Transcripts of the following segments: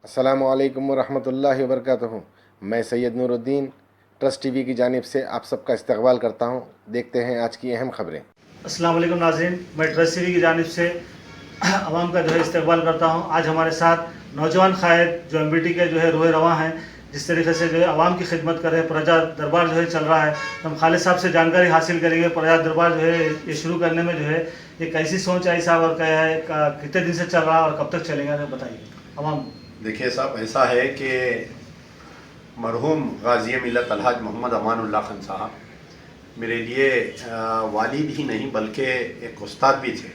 अस्सलामु अलैकुम वरहमतुल्लाहि वबरकातुहू। मैं सैयद नूरुद्दीन ट्रस्ट टीवी की जानिब से आप सबका इस्तकबाल करता हूँ। देखते हैं आज की अहम खबरें। अस्सलाम वालेकुम नाज़रीन, मैं ट्रस्ट टीवी की जानिब से आवाम का इस्तकबाल करता हूँ। आज हमारे साथ नौजवान क़ायद जो एमबीटी के रोए रवां हैं, जिस तरीके से आवाम की खिदमत कर रहे हैं। प्रजा दरबार चल रहा है, तो हम खालिद साहब से जानकारी हासिल करेंगे। प्रजा दरबार ये शुरू करने में ये कैसी सोच आई साहब, और क्या है, कितने दिन से चल रहा है और कब तक चलेगा, तो बताइए आवाम को। देखिए साहब, ऐसा है कि मरहूम गाज़ी मिल्लत अलहाज मोहम्मद अमानुल्लाह खान साहब मेरे लिए वालिद ही नहीं बल्कि एक उस्ताद भी थे।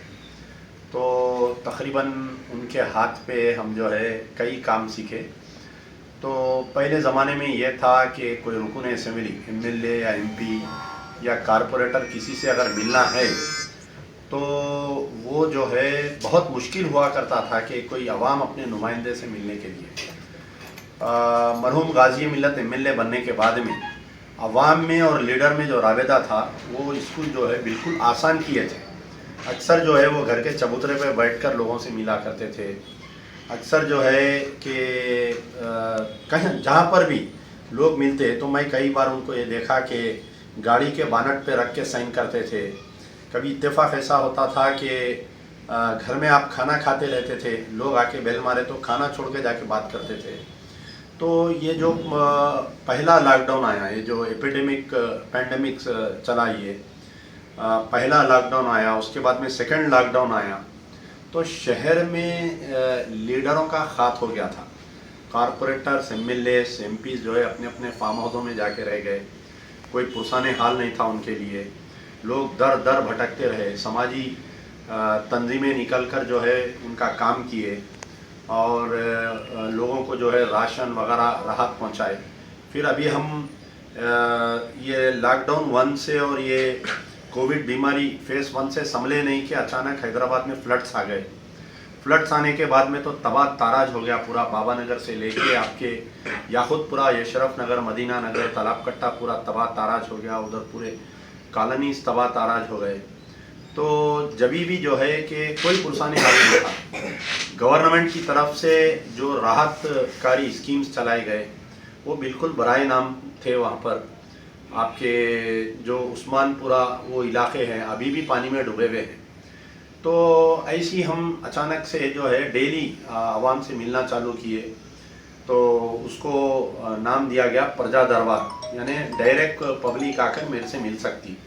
तो तकरीबन उनके हाथ पे हम कई काम सीखे। तो पहले ज़माने में यह था कि कोई रुकन असम्बली, एमएलए या एमपी या कारपोरेटर किसी से अगर मिलना है तो वो बहुत मुश्किल हुआ करता था कि कोई अवाम अपने नुमाइंदे से मिलने के लिए। मरहूम गाज़ी मिल्लत एमएलए बनने के बाद में अवाम में और लीडर में जो राबता था वो इसको बिल्कुल आसान किए थे। अक्सर वो घर के चबूतरे पे बैठकर लोगों से मिला करते थे। अक्सर कि कहीं जहाँ पर भी लोग मिलते तो मैं कई बार उनको ये देखा कि गाड़ी के बानट पे रख के साइन करते थे। कभी इत्तेफाक ऐसा होता था कि घर में आप खाना खाते रहते थे, लोग आके बेल मारे तो खाना छोड़ के जाके बात करते थे। तो ये जो पहला लॉकडाउन आया, ये जो पैंडेमिक चला, ये पहला लॉकडाउन आया, उसके बाद में सेकंड लॉकडाउन आया, तो शहर में लीडरों का खात हो गया था। कारपोरेटर्स, एमएलएस, एमपीज अपने अपने फार्म हाउसों में जाके रह गए। कोई पुरसाने हाल नहीं था उनके लिए। लोग दर दर भटकते रहे, समाजी तंजीमें निकल कर उनका काम किए और लोगों को राशन वगैरह राहत पहुंचाए। फिर अभी हम ये लॉकडाउन 1 से और ये कोविड बीमारी फेज़ 1 से संभले नहीं कि अचानक हैदराबाद में फ्लड्स आ गए। फ्लड्स आने के बाद में तो तबाह ताराज हो गया पूरा। बाबा नगर से लेके आपके याकुतपुरा, यशरफ नगर, मदीना नगर, तालाब कट्टा पूरा तबाह ताराज हो गया। उधर पूरे कॉलोनीज तबाह ताराज हो गए। तो जभी भी कि कोई पुरसाने हाल नहीं था। गवर्नमेंट की तरफ से जो राहतकारी स्कीम्स चलाए गए वो बिल्कुल बराए नाम थे। वहाँ पर आपके जो उस्मानपुरा वो इलाके हैं अभी भी पानी में डूबे हुए हैं। तो ऐसी हम अचानक से डेली आवाम से मिलना चालू किए। तो उसको नाम दिया गया प्रजा दरबार, यानी डायरेक्ट पब्लिक आकर मेरे से मिल सकती।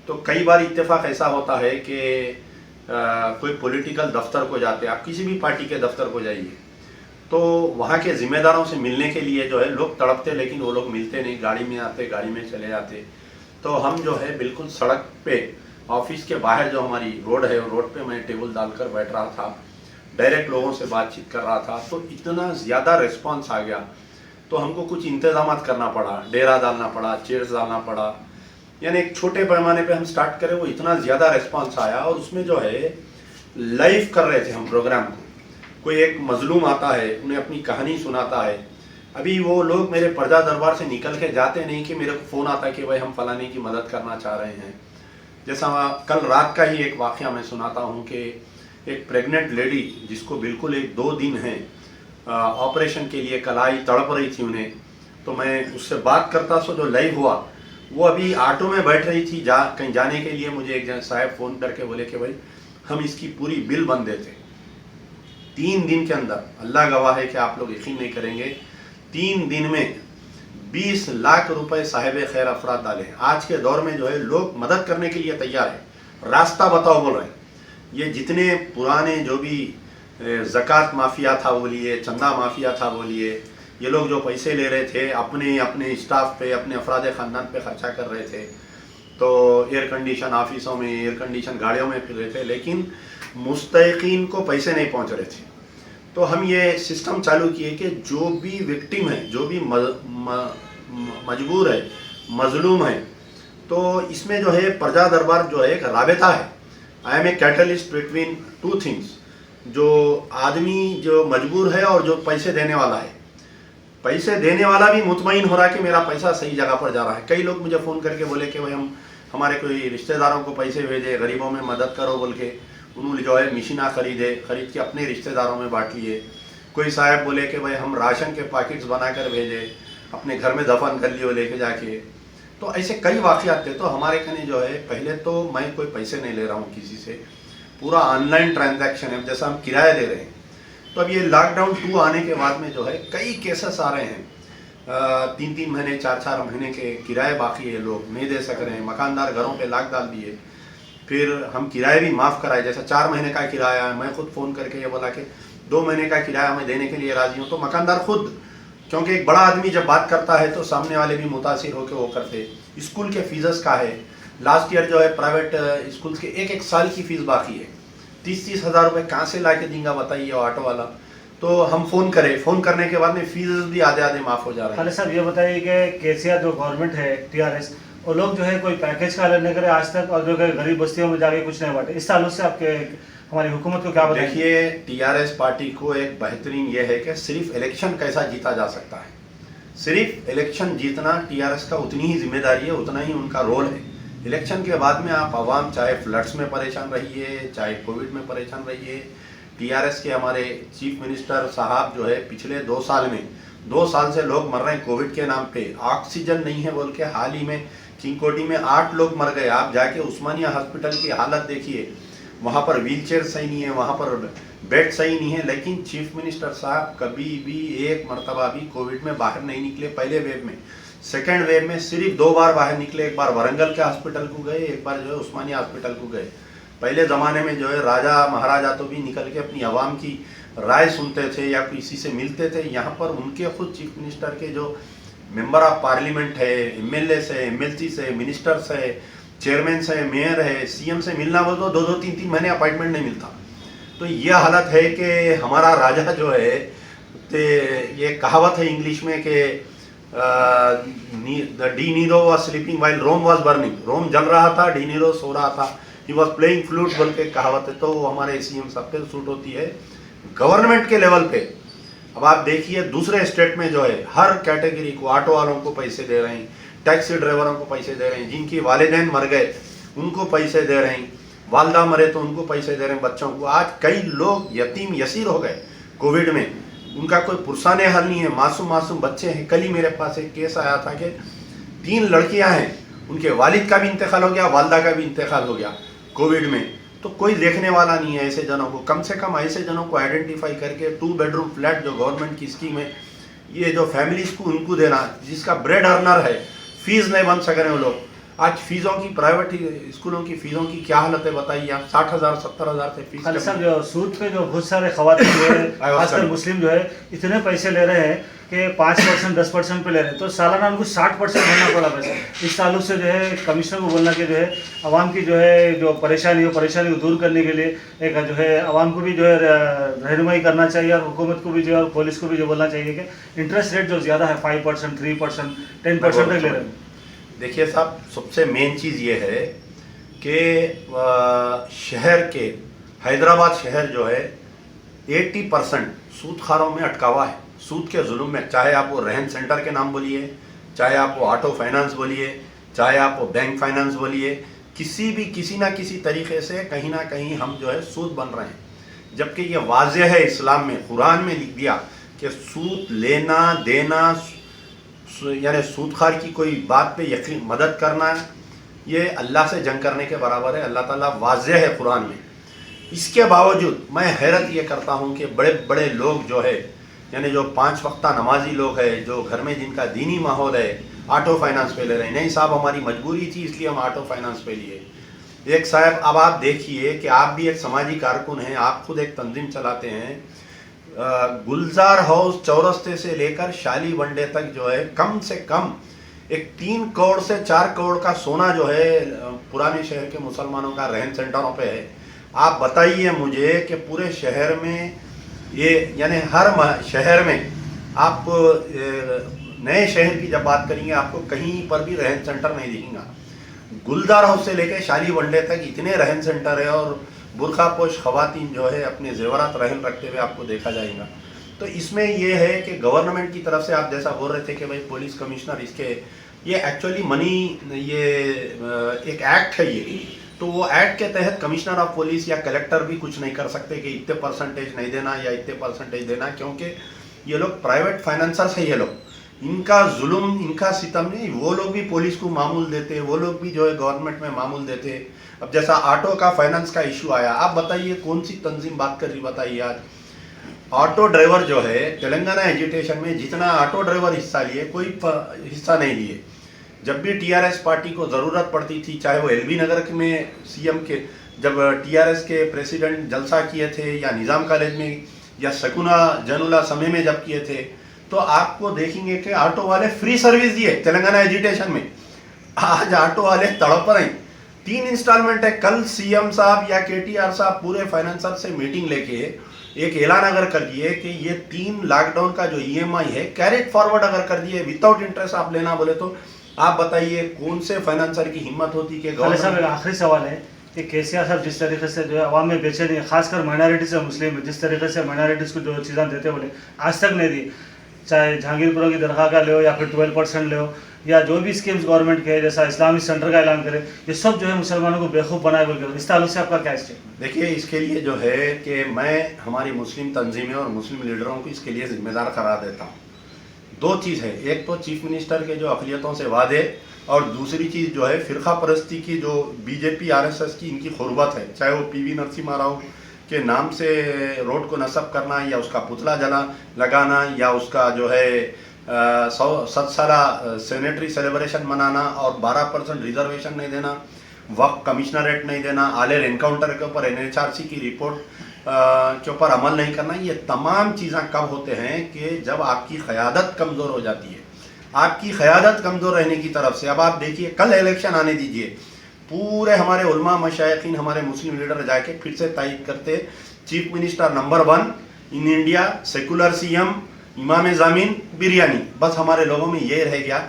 तो कई बार इत्तेफाक ऐसा होता है कि कोई पॉलिटिकल दफ्तर को जाते, आप किसी भी पार्टी के दफ्तर को जाइए तो वहाँ के ज़िम्मेदारों से मिलने के लिए लोग तड़पते, लेकिन वो लोग मिलते नहीं, गाड़ी में आते, गाड़ी में चले जाते। तो हम बिल्कुल सड़क पे ऑफिस के बाहर जो हमारी रोड है, वो रोड पे मैं टेबल डालकर बैठ रहा था, डायरेक्ट लोगों से बातचीत कर रहा था। तो इतना ज़्यादा रिस्पॉन्स आ गया तो हमको कुछ इंतजाम करना पड़ा, डेरा डालना पड़ा, चेयर्स डालना पड़ा। यानी एक छोटे पैमाने पे हम स्टार्ट करें, वो इतना ज़्यादा रिस्पॉन्स आया। और उसमें लाइव कर रहे थे हम प्रोग्राम को। कोई एक मजलूम आता है, उन्हें अपनी कहानी सुनाता है। अभी वो लोग मेरे प्रजा दरबार से निकल के जाते नहीं कि मेरे को फ़ोन आता है कि भाई हम फलाने की मदद करना चाह रहे हैं। जैसा कल रात का ही एक वाक़या मैं सुनाता हूँ कि एक प्रेग्नेंट लेडी जिसको बिल्कुल 1-2 दिन है ऑपरेशन के लिए, कलाई तड़प रही थी उन्हें। तो मैं उससे बात करता सो जो लाइव हुआ, वो अभी ऑटो में बैठ रही थी कहीं जाने के लिए। मुझे एक जन साहब फ़ोन करके बोले कि भाई हम इसकी पूरी बिल बन देते 3 दिन के अंदर। अल्लाह गवाह है कि आप लोग यकीन नहीं करेंगे, 3 दिन में 20 लाख रुपए साहिब खैर अफराद डाले हैं। आज के दौर में लोग मदद करने के लिए तैयार है। रास्ता बताओ बोल रहे हैं। ये जितने पुराने जो भी ज़कात माफिया था बोलिए, चंदा माफिया था बोलिए, ये लोग जो पैसे ले रहे थे अपने अपने स्टाफ पे, अपने अफराद ख़ानदान पे ख़र्चा कर रहे थे। तो एयर कंडीशन ऑफिसों में, एयर कंडीशन गाड़ियों में फिर रहे थे, लेकिन मुस्तहिकीन को पैसे नहीं पहुंच रहे थे। तो हम ये सिस्टम चालू किए कि जो भी विक्टिम है, जो भी मजबूर है, मजलूम है, तो इसमें प्रजा दरबार एक राबता है। I am a catalyst between 2 things. जो आदमी जो मजबूर है और जो पैसे देने वाला है, पैसे देने वाला भी मुतमईन हो रहा है कि मेरा पैसा सही जगह पर जा रहा है। कई लोग मुझे फ़ोन करके बोले कि भाई हम हमारे कोई रिश्तेदारों को पैसे भेजे, गरीबों में मदद करो बोल के। उन्होंने मशीना खरीद के अपने रिश्तेदारों में बांट लिए। कोई साहब बोले कि भाई हम राशन के पैकेट्स बनाकर भेजे, अपने घर में दफन कर लिए लेके जाके। तो ऐसे कई वाक़यात थे। तो हमारे कने जो है, पहले तो मैं कोई पैसे नहीं ले रहा हूँ किसी से, पूरा ऑनलाइन ट्रांजैक्शन है, जैसा हम किराया दे रहे हैं। तो अब ये लॉकडाउन 2 आने के बाद में जो है कई केसेस आ रहे हैं, 3-3 महीने 4-4 महीने के किराए बाकी है, लोग नहीं दे सक रहे हैं, मकानदार घरों पे लॉक डाल दिए। फिर हम किराए भी माफ़ कराए, जैसा 4 महीने का किराया है, मैं खुद फ़ोन करके ये बोला कि 2 महीने का किराया मैं देने के लिए राज़ी हूँ। तो मकानदार खुद, क्योंकि एक बड़ा आदमी जब बात करता है तो सामने वाले भी मुतासिर होकर वो करते। स्कूल के फीस का है, लास्ट ईयर जो है प्राइवेट स्कूल के एक साल की फ़ीस बाकी है, 30-30 हज़ार रुपये कहाँ से ला के देंगे बताइए ऑटो वाला। तो हम फ़ोन करने के बाद में फीस भी आधे माफ़ हो जा रहे हैं। खालिद साहब ये बताइए कि केसीआर जो गवर्नमेंट है, टीआरएस, वो लोग जो है कोई पैकेज का ऐलान नहीं करे आज तक, और जो है गरीब बस्तियों में जाके कुछ नहीं बांटे। इस ताल्लुक से आपके हमारी हुकूमत को क्या बताएं? देखिए, टीआरएस पार्टी को एक बेहतरीन ये है कि सिर्फ इलेक्शन कैसा जीता जा सकता है, सिर्फ इलेक्शन जीतना टीआरएस का उतनी ही जिम्मेदारी है, उतना ही उनका रोल है। इलेक्शन के बाद में आप आवाम चाहे फ्लड्स में परेशान रहिए, चाहे कोविड में परेशान रहिए, टीआरएस के हमारे चीफ मिनिस्टर साहब जो है पिछले 2 साल में 2 साल से लोग मर रहे हैं कोविड के नाम पे, ऑक्सीजन नहीं है बोल के। हाल ही में किंगकोटी में 8 लोग मर गए। आप जाके उस्मानिया हॉस्पिटल की हालत देखिए, वहाँ पर व्हीलचेयर सही नहीं है, वहाँ पर बेड सही नहीं है। लेकिन चीफ मिनिस्टर साहब कभी भी एक मरतबा भी कोविड में बाहर नहीं निकले। पहले वेव में, सेकेंड वेव में सिर्फ 2 बार बाहर निकले, एक बार वरंगल के हॉस्पिटल को गए, एक बार जो है उस्मानिया हॉस्पिटल को गए। पहले ज़माने में जो है राजा महाराजा तो भी निकल के अपनी आवाम की राय सुनते थे या किसी से मिलते थे। यहाँ पर उनके खुद चीफ मिनिस्टर के जो मेंबर ऑफ पार्लियामेंट है, एमएलए से, एमएलसी से, मिनिस्टर्स है, चेयरमैन से, मेयर है, सीएम से मिलना बोल तो 2-2, 3-3 महीने अपॉइंटमेंट नहीं मिलता। तो ये हालत है कि हमारा राजा जो है, तो ये कहावत है इंग्लिश में कि the Nero was sleeping while Rome was burning. Rome जल रहा था, डी नीरो सो रहा था, ही वॉज प्लेइंग फ्लूट बोल के कहावत है। तो हमारे सीएम सब पे सूट होती है गवर्नमेंट के लेवल पे। अब आप देखिए दूसरे स्टेट में जो है हर कैटेगरी को, ऑटो वालों को पैसे दे रहे हैं, टैक्सी ड्राइवरों को पैसे दे रहे हैं, जिनकी वालिदैन मर गए उनको पैसे दे रहे हैं, वालदा मरे तो उनको पैसे दे रहे हैं बच्चों को। आज कई लोग यतीम यसीर हो गए कोविड में, उनका कोई पुरसाने हल नहीं है, मासूम बच्चे हैं। कल ही मेरे पास एक केस आया था कि 3 लड़कियां हैं, उनके वालिद का भी इंतकाल हो गया, वालदा का भी इंतकाल हो गया कोविड में। तो कोई देखने वाला नहीं है ऐसे जनों को। कम से कम ऐसे जनों को आइडेंटिफाई करके 2 बेडरूम फ्लैट जो गवर्नमेंट की स्कीम है, ये जो फैमिलीज को उनको देना, जिसका ब्रेड अर्नर है, फीस नहीं बन सक रहे वो लोग। आज फीसों की, प्राइवेट स्कूलों की फीसों की क्या हालत है बताइए आप। 60,000 70,000 से फीस। खालिद साहब जो सूद पे जो बहुत सारे खवातीन जो है खासकर मुस्लिम जो है इतने पैसे ले रहे हैं कि 5% 10% पे ले रहे हैं, तो सालाना उनको 60% भरना पड़ा पैसा। इस ताल्लुक से जो है कमिश्नर को बोलना कि जो है आवाम की जो है जो परेशानी को दूर करने के लिए एक जो है आवाम को भी जो है रहनुमाई करना चाहिए, और हुकूमत को भी जो है, और पुलिस को भी जो बोलना चाहिए कि इंटरेस्ट रेट जो ज़्यादा है 5%, 3%, 10% तक ले रहे हैं। देखिए साहब, सबसे मेन चीज़ ये है कि शहर के, हैदराबाद शहर जो है 80% सूदखारों में अटकावा है, सूद के जुल्म में। चाहे आप वो रहन सेंटर के नाम बोलिए, चाहे आप वो ऑटो फाइनेंस बोलिए, चाहे आप वो बैंक फाइनेंस बोलिए, किसी ना किसी तरीके से कहीं ना कहीं हम जो है सूद बन रहे हैं। जबकि ये वाज़ेह है, इस्लाम में, कुरान में लिख दिया कि सूद लेना देना, यानी सूदखार की कोई बात पे यकीन मदद करना, ये अल्लाह से जंग करने के बराबर है। अल्लाह ताला वाज़ेह है कुरान में। इसके बावजूद मैं हैरत ये करता हूँ कि बड़े बड़े लोग जो है, यानी जो 5 वक्ता नमाजी लोग हैं, जो घर में जिनका दीनी माहौल है, ऑटो फाइनेंस पे ले रहे हैं। नहीं साहब, हमारी मजबूरी थी इसलिए हम ऑटो फाइनेंस पे लिए। एक साहब, अब आप देखिए कि आप भी एक समाजी कारकुन हैं, आप खुद एक तंजीम चलाते हैं। गुलजार हाउस चौरस्ते से लेकर शाली वनडे तक जो है कम से कम एक 3 करोड़ से 4 करोड़ का सोना जो है पुराने शहर के मुसलमानों का रहन सेंटरों पे है। आप बताइए मुझे कि पूरे शहर में ये, यानी हर शहर में आप नए शहर की जब बात करेंगे आपको कहीं पर भी रहन सेंटर नहीं दिखेगा। गुलजार हाउस से लेकर शाली वनडे तक इतने रहन सेंटर है, और बुरखापोश खवातीन जो है अपने जेवरात रहन रखते हुए आपको देखा जाएगा। तो इसमें ये है कि गवर्नमेंट की तरफ से आप जैसा बोल रहे थे कि भाई पुलिस कमिश्नर, इसके ये एक्चुअली मनी, ये एक एक्ट है, ये तो वो एक्ट के तहत कमिश्नर ऑफ पुलिस या कलेक्टर भी कुछ नहीं कर सकते कि इतने परसेंटेज नहीं देना या इतने परसेंटेज देना, क्योंकि ये लोग प्राइवेट फाइनेंसर्स है। ये लोग इनका जुल्म, इनका सितम नहीं, वो लोग भी पुलिस को मामूल देते, वो लोग भी जो है गवर्नमेंट में मामूल देते। अब जैसा ऑटो का फाइनेंस का इशू आया, आप बताइए कौन सी तंजीम बात कर रही, बताइए आज ऑटो ड्राइवर जो है तेलंगाना एजुटेशन में जितना ऑटो ड्राइवर हिस्सा लिए, कोई हिस्सा नहीं लिए। जब भी टीआरएस पार्टी को ज़रूरत पड़ती थी, चाहे वो एलबी नगर में सीएम के जब टीआरएस के प्रेसिडेंट जलसा किए थे, या निज़ाम कॉलेज में, या शकुना जनुला समय में जब किए थे, तो आपको देखेंगे कि ऑटो वाले फ्री सर्विस दिए तेलंगाना एजुटेशन में। आज ऑटो वाले तड़प रहे हैं। 3 इंस्टॉलमेंट है। कल सीएम साहब या केटीआर साहब पूरे फाइनेंसर से मीटिंग लेके एक ऐलान अगर कर दिए कि ये 3 लॉकडाउन का जो ईएमआई है कैरेट फॉरवर्ड अगर कर दिए, विदाउट इंटरेस्ट आप लेना बोले, तो आप बताइए कौन से फाइनेंसर की हिम्मत होती कि साहब एक आखिरी सवाल है कि केसीआर साहब जिस तरीके से जो है अवाम में बेचैनी है, खासकर माइनॉरिटीज़ और मुस्लिम में, जिस तरीके से माइनॉरिटीज़ को जो चीज़ें देते बोले आज तक नहीं दी, चाहे जहांगीरपुरों की दरगाह का ले हो या फिर 12% ले हो, या जो भी स्कीम्स गवर्नमेंट के जैसा इस्लामिक सेंटर का ऐलान करे, ये सब जो है मुसलमानों को बेवकूफ़ बनाए बोलकर, इस ताल्लुक से आपका क्या स्टेटमेंट? देखिए, इसके लिए जो है कि मैं हमारी मुस्लिम तंजीमें और मुस्लिम लीडरों को इसके लिए जिम्मेदार करार देता हूँ। 2 चीज़ है, एक तो चीफ मिनिस्टर के जो अक़लियतों से वादे, और दूसरी चीज़ जो है फ़िरका परस्ती की जो बीजेपी आरएसएस की इनकी खुरबत है, चाहे वो पीवी नरसिम्हा राव के नाम से रोड को नस्ब करना, या उसका पुतला लगाना, या उसका जो है 100 साला सेनेटरी सेलिब्रेशन मनाना, और 12% रिजर्वेशन नहीं देना, वक्त कमिश्नरेट नहीं देना, आलेर एनकाउंटर के ऊपर एनएचआरसी की रिपोर्ट के ऊपर अमल नहीं करना। ये तमाम चीज़ें कब होते हैं कि जब आपकी क़यादत कमज़ोर हो जाती है, आपकी क़यादत कमज़ोर रहने की तरफ से। अब आप देखिए, कल इलेक्शन आने दीजिए, पूरे हमारे उलमा मशाइखीन, हमारे मुस्लिम लीडर जाके फिर से तायद करते, chief minister number 1 in India, secular CM, इमाम ज़मीन, बिरयानी। बस हमारे लोगों में ये रह गया,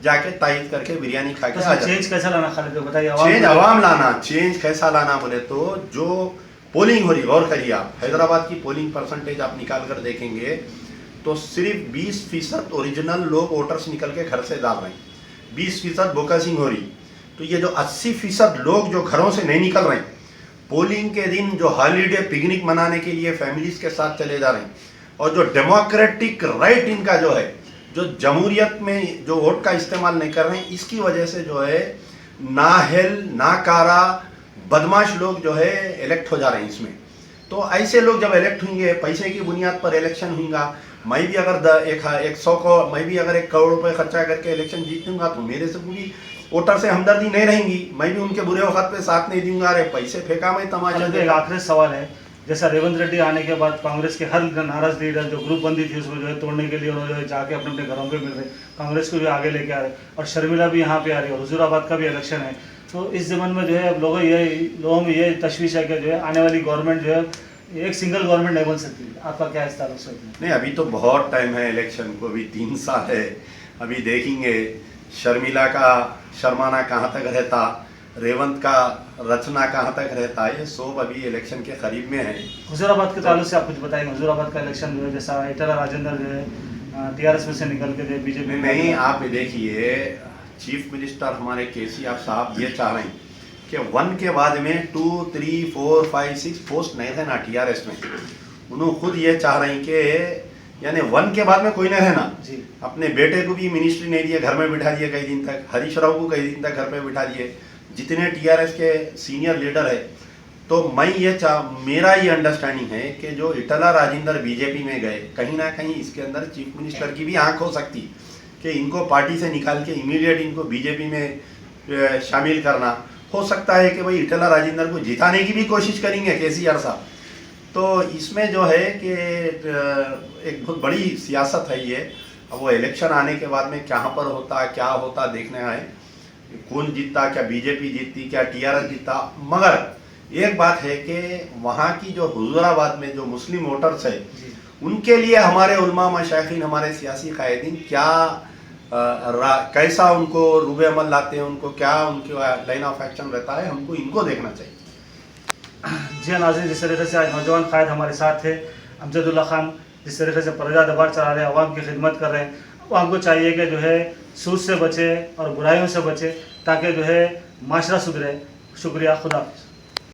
जाके तायद करके बिरयानी खा के आ जाते। चेंज कैसा लाना खालिद बताइए? चेंज अवाम लाना, चेंज कैसा लाना बोले तो जो पोलिंग हो रही, गौर करिए आप, हैदराबाद की पोलिंग परसेंटेज आप निकाल कर देखेंगे तो सिर्फ 20% ओरिजिनल लोग वोटर्स निकल के घर से डाल रहे हैं, 20% बोकासिंग हो रही। तो ये जो 80% लोग जो घरों से नहीं निकल रहे हैं, पोलिंग के दिन जो हॉलीडे पिकनिक मनाने के लिए फैमिलीज के साथ चले जा रहे हैं, और जो डेमोक्रेटिक राइट इनका जो है, जो जमहूरियत में जो वोट का इस्तेमाल नहीं कर रहे हैं, इसकी वजह से जो है नाहल नाकारा बदमाश लोग जो है इलेक्ट हो जा रहे हैं इसमें। तो ऐसे लोग जब इलेक्ट होंगे, पैसे की बुनियाद पर इलेक्शन होगा, मैं भी अगर 100 को मैं भी अगर 1 करोड़ रुपए खर्चा करके इलेक्शन जीतूंगा तो मेरे से पूरी वोटर से हमदर्दी नहीं रहेंगी, मैं भी उनके बुरे वक्त पे साथ नहीं दूंगा। अरे पैसे फेंका मैं तमाशा। एक आखिरी सवाल है, जैसा रेवंत रेड्डी आने के बाद कांग्रेस के हर नाराज लीडर जो ग्रुप बंदी थी उसमें जो है तोड़ने के लिए उन्होंने जो है जाके अपने अपने घरों पे मिल रहे, कांग्रेस को भी आगे लेके आ रहे, और शर्मिला भी यहाँ पे आ रही है, हुजूराबाद का भी इलेक्शन है। तो इस ज़माने में जो है अब लोगों में ये तशवीश है कि जो है आने वाली गवर्नमेंट जो है एक सिंगल गवर्नमेंट नहीं बन सकती। आपका क्या इस तरह से? नहीं, अभी तो बहुत टाइम है इलेक्शन को, अभी 3 साल है। अभी देखेंगे शर्मिला का शर्माना कहाँ तक रहता, रेवंत का रचना कहाँ तक रहता है, ये सब अभी इलेक्शन के करीब में है। हुजूराबाद के ताल्लुक से आप कुछ बताएंगे? हुजूराबाद का इलेक्शन जो है, जैसा इटला राजेंद्र जो है टीआरएस में से निकल के जो बीजेपी में, नहीं, आप देखिए, चीफ मिनिस्टर हमारे केसीआर साहब ये चाह रहे हैं कि 1 के बाद में 2, 3, 4, 5, 6 पोस्ट नहीं रहना टीआरएस में। उन्होंने खुद ये चाह रहे हैं कि यानी 1 के बाद में कोई नहीं रहना जी। अपने बेटे को भी मिनिस्ट्री नहीं दिए, घर में बिठा दिए कई दिन तक, हरीश राव को कई दिन तक घर पे बिठा दिए, जितने टीआरएस के सीनियर लीडर है। तो मैं ये मेरा ये अंडरस्टैंडिंग है कि जो इटला राजेंद्र बीजेपी में गए, कहीं ना कहीं इसके अंदर चीफ मिनिस्टर की भी आंख हो सकती कि इनको पार्टी से निकाल के इमीडिएट इनको बीजेपी में शामिल करना। हो सकता है कि भाई इटला राजेंद्र को जिताने की भी कोशिश करेंगे केसीआर साहब। तो इसमें जो है कि एक बहुत बड़ी सियासत है ये। अब वो इलेक्शन आने के बाद में कहाँ पर होता क्या होता देखने आए, कौन जीतता, क्या बीजेपी जीतती, क्या टीआरएस जीतता। मगर एक बात है कि वहाँ की जो हुजूराबाद में जो मुस्लिम वोटर्स है, उनके लिए हमारे उलमा मशाइखीन, हमारे सियासी कायदीन क्या कैसा उनको रूबे अमल लाते हैं, उनको क्या उनकी लाइन ऑफ एक्शन रहता है, हमको इनको देखना चाहिए। जी हाँ नाज़रीन, जिस तरीके से आज नौजवान कायद हमारे साथ थे अमजदुल्ला खान, जिस तरीके से प्रजा दरबार चला रहे हैं, आवाम की खिदमत कर रहे हैं, आवाम को चाहिए कि जो है सूद से बचे और बुराइयों से बचे, ताकि जो है माशरा सुधरे, शुक्रिया, खुदा हाफिज़।